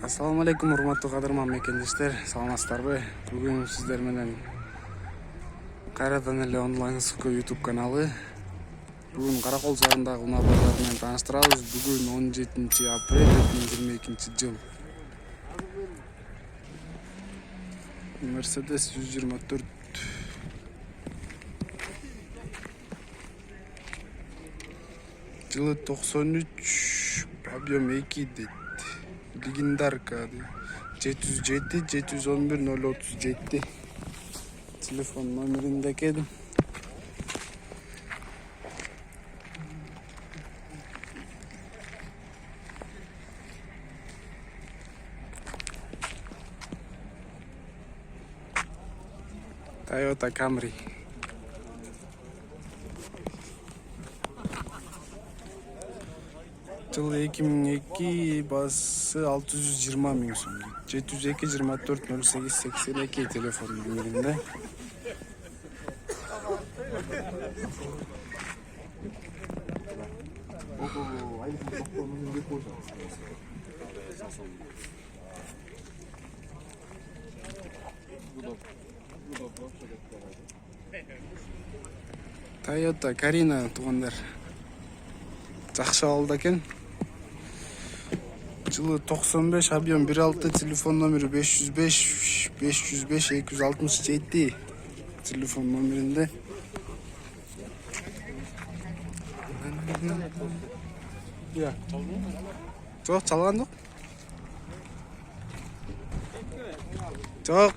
Assalamu alaikum урматтуу кадырман мекендештер, саламатсыздарбы? Бүгүн сиздер менен кайрадан эле онлайн СК YouTube каналы. Бүгүн Каракол шаарындагы унаа базары менен тааныштырабыз. Бүгүн 17 апрель 2022 жыл. Mercedes 124 жылы 93, объем 2 дейт. Легендарка 707 711 037 телефон номеринде экен. Toyota Camry. Жылы 2002, басы 620 миң сом. 702 24 08 82 телефон номеринде. Toyota Карина туугандар. Жакшы алды экен. Жылы 95, объем 1.6, телефон номери 505 505 267 телефон номеринде. Жок, чалган жок. Жок.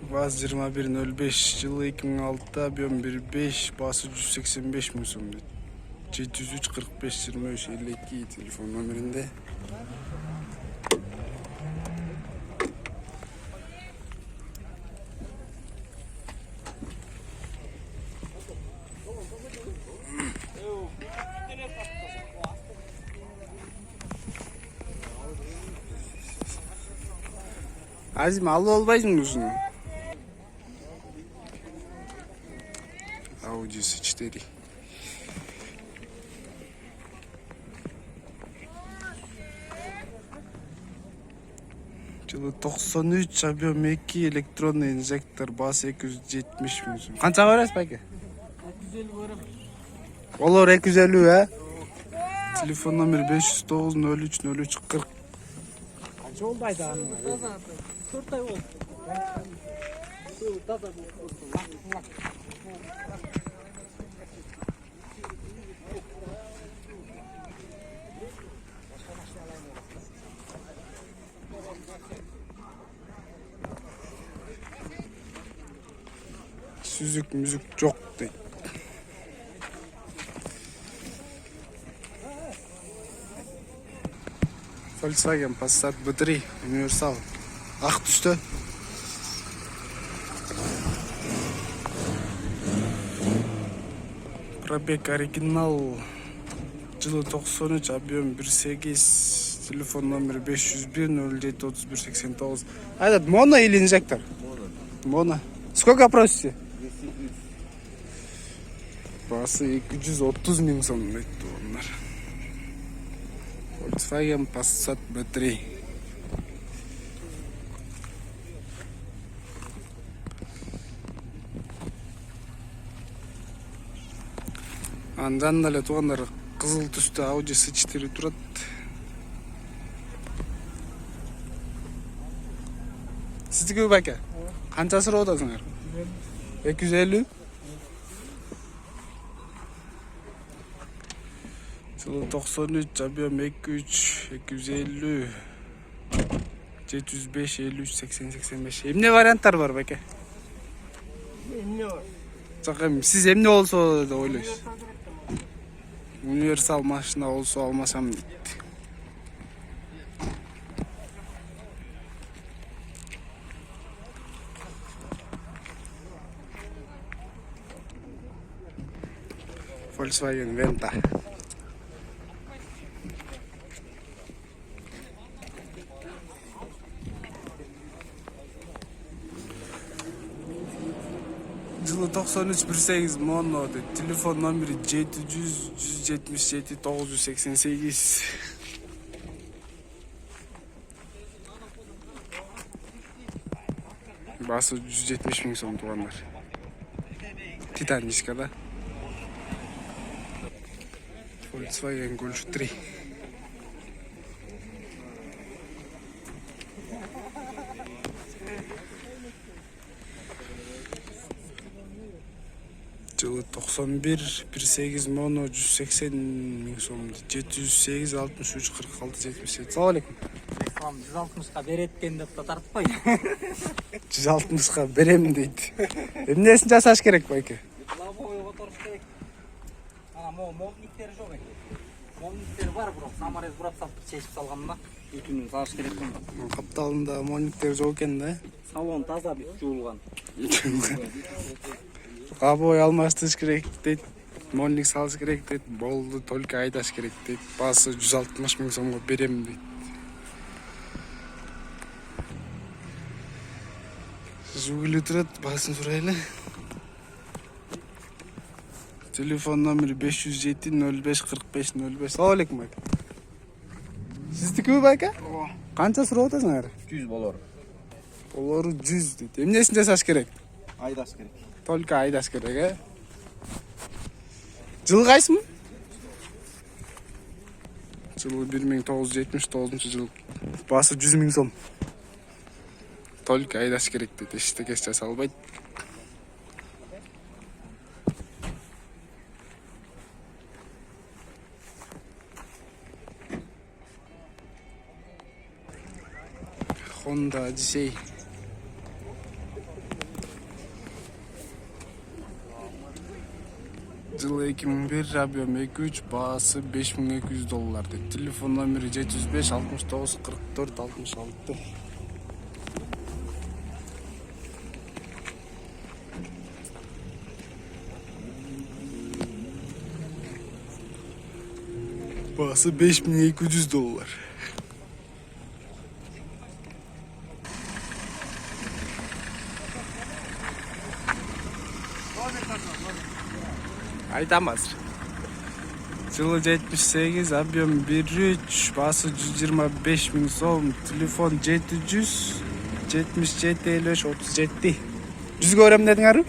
Vaz 2105, жылы 2006, объем 1.5, басы 185 миң сом. 703 45 23 52 телефон номеринде. Азим алып албайсың ушуну? Audi S4. Жылы 93, объем 2, электронный инжектор, басы 270 миң сом. Канча бересиз байке? 250 берем. Олар 250, Телефон номер 509 03 03 40. Канча болду айдаганы? 4 ай болду. Süzük müzik çok değil. Volkswagen Passat B3 Universal. Ак түстө. Пробег оригинал. Жылы 93, объем 1.8, телефон номер 501 07 31 89. Этот моно или инжектор? Моно. Сколько просите? Басы 230 миң сом айтты onlar. Volkswagen Passat B3. Андан эле туугандар кызыл түстө Audi S4 турат. Сиздики байке? Канча сурап атасыңар? 250. Жылы 93, объем 2.3, 250, 705 53 80 85. Эмне варианттар бар байке? Эмне бар? Жок, сиз эмне болсо деп ойлойсуз? Универсал машина болсо алмасам дейт. Volkswagen Venta. Жылы 9318 Mono dedi. Telefon nomeri 700 177 988. Bası 170 bin son tuğanlar. Titanishka'da. Volkswagen Golf 3. Жылы 91 18 Mono 180 bin son. 708 63 46 77. Assalamu alaikum. Tamam 160'a beretken dep tartpay. 160'ga берем deydi. Эмнесин жасаш керек байке? Лобовойго торуш керек. Ана молниктери жок экен. Молниктери бар, бирок саморез бурап салып чечип салган да. Бүтүнүн салыш керек экен. Капталында мониктер жок экен да. Салон таза жуулган. Кабой алмаштырыш керек дейт. Моник салыш керек дейт. Болду, только айдаш керек дейт. Басы 160 миң сомго берем дейт. Жугулу турат, басын сурайлы. Телефон номери 507 05 45 05. Assalamu alaikum байка. Сиздикиби байка? Ооба. Канча сурап атасыңар? 100 болор. Болору 100 дейт. Эмнесин жасаш керек? Айдаш керек. Только айдаш керек, э? Жылы кайсымы? Жылы 1979 жыл. Басы 100 миң сом. Только айдаш керек дейт. Эчтеке жаса албайт. Honda Odyssey. Жылы 2001, объем 2.3, баасы $5200 дейт. Телефон номери 705 69 44 66. Bası $5200. Айтамaz. Жылы 78, объем 1.3, басы 125 миң сом. Телефон 700 77 53 37. 100 көрем дедиңер?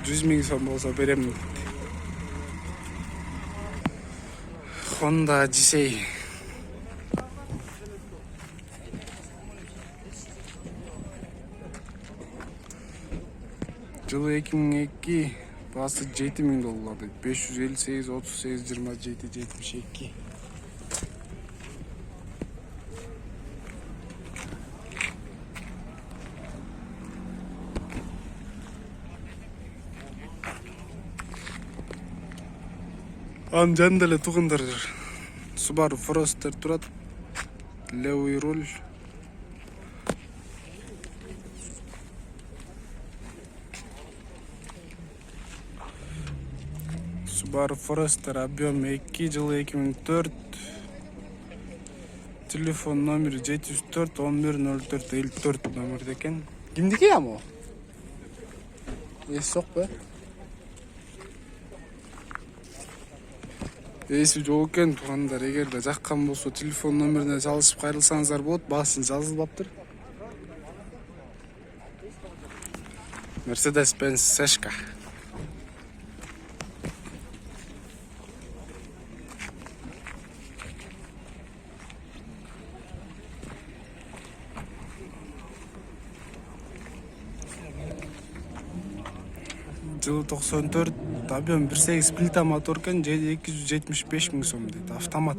100 миң сом болса берем. Honda Odyssey. Жылы 2002, басы $7000 дейт. 558 38 27 72. Анын жанында эле туугандар Subaru Forester турат. Левый руль. Subaru Forester, объем 2, жылы 2004. Телефон номери 704 11 04 54 номерде экен. Кимдики ам о? Эси жок бе? Эси жок экен туугандар. Эгерде жаккан болсо телефон номерине чалышып кайрылсаңыздар болот. Баасын жазылбаптыр. Mercedes-Benz Seshka. Жылы 94, объем 1.8 плита мотор экен, 275 миң сом дейт. Автомат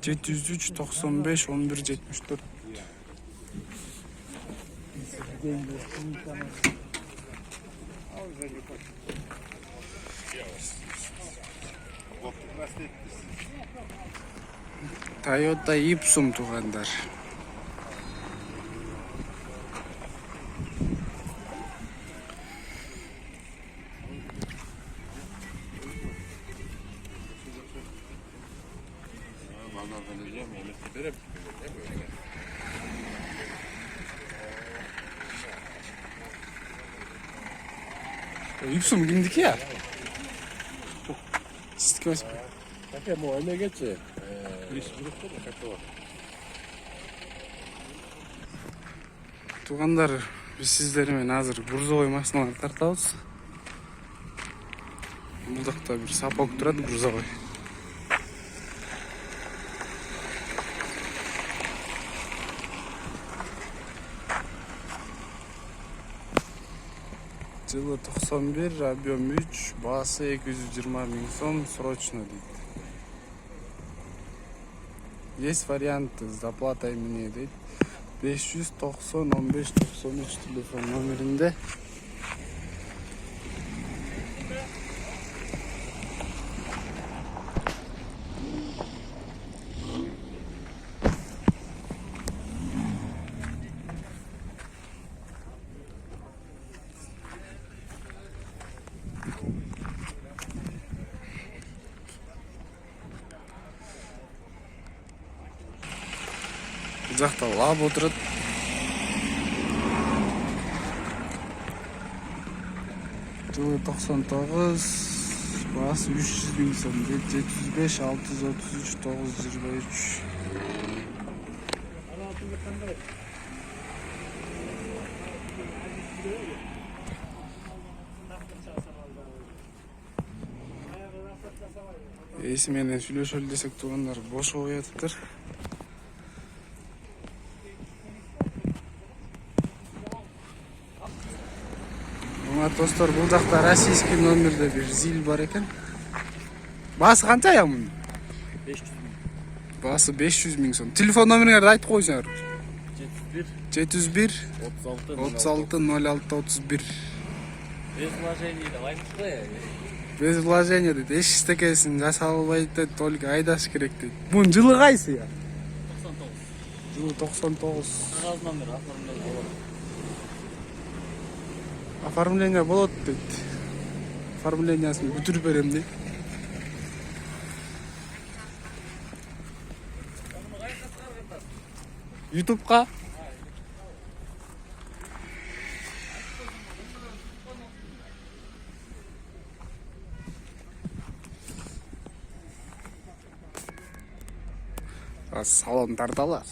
703 95 11 74. Toyota Ipsum туугандар. Yüksüm kimdiki ya? Sizdiki emas. Aka bu oynagechi. Ish grupda da katta bor. Туғандар, біз сіздермен азыр грузовой машиналар тартабыз. Бұл жақта бір сапок тұрады грузовой. Жылы 91, объем 3, басы 220 000 сом, срочно дейді. Есть варианты с доплатой мне дейді. 590 15 93 телефон номерінде. Бұл жақта лап отырады. Жылы 99, басы 300 000 сом, 705 633 923. Менен сүйлөшөлү десек тугандар бош коюптур. Достор, бұл жақта российский номерде бір зил бар екен. Басы қанша я мұның? 500 000. Басы 500 000 сом. Телефон номеріңерді айтып қойсаңар. 71 36 06 31. Без вложений даваймыз ғой. Без вложения дейді. Еш істекесін жасалбайды дейді, только айдаш керек дейді. Бұның жылы қайсы я? 99. Жылы 99. Қағаз номер оформление болады. Оформление болады дейді. Оформлениясын бүтіріп берем дейді. Ютубқа? Салон тарталар.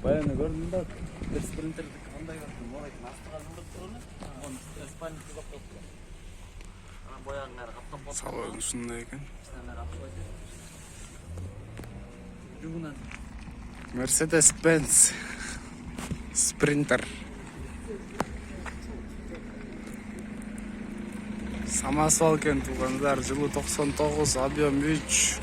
Баяны көрдім ба? Бір спринтерді қандай көрдім? Олайтын астыға жылдып тұрғаны. Оны спальник қызап қойды. Бояғын әрі қаптап қойды. Салон ұшында екен. Mercedes-Benz Sprinter. Самосвал екен туғандар. Жылы 99, объем 3,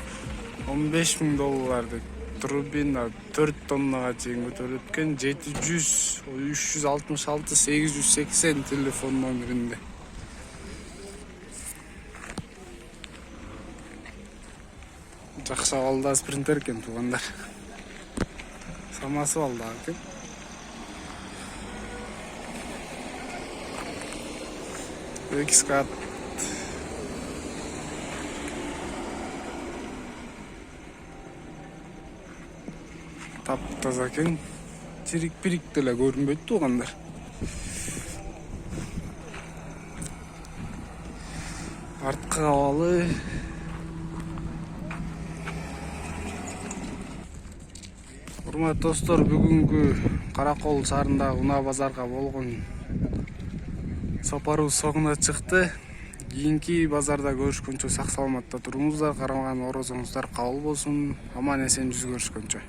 15 000 доллар дейді. Турбина 4 тоннаға чейін көтеріліп кеткен. 700 366 880 телефон номерінде. Жақсы алда спринтер екен туғандар. Самасы алда екен. Экскат. Тап-таза екен. Чирик-пирик деле көрінбейді туғандар. Артқы хавалы. Урматтуу достор, бүгүнкү Каракол шаарындагы унаа базарга болгон сапарыбыз соңуна чыкты. Кийинки базарда көрүшкөнчө сак саламатта туруңуздар, кармаган орозуңуздар кабыл болсун. Аман эсен жүз көрүшкөнчө.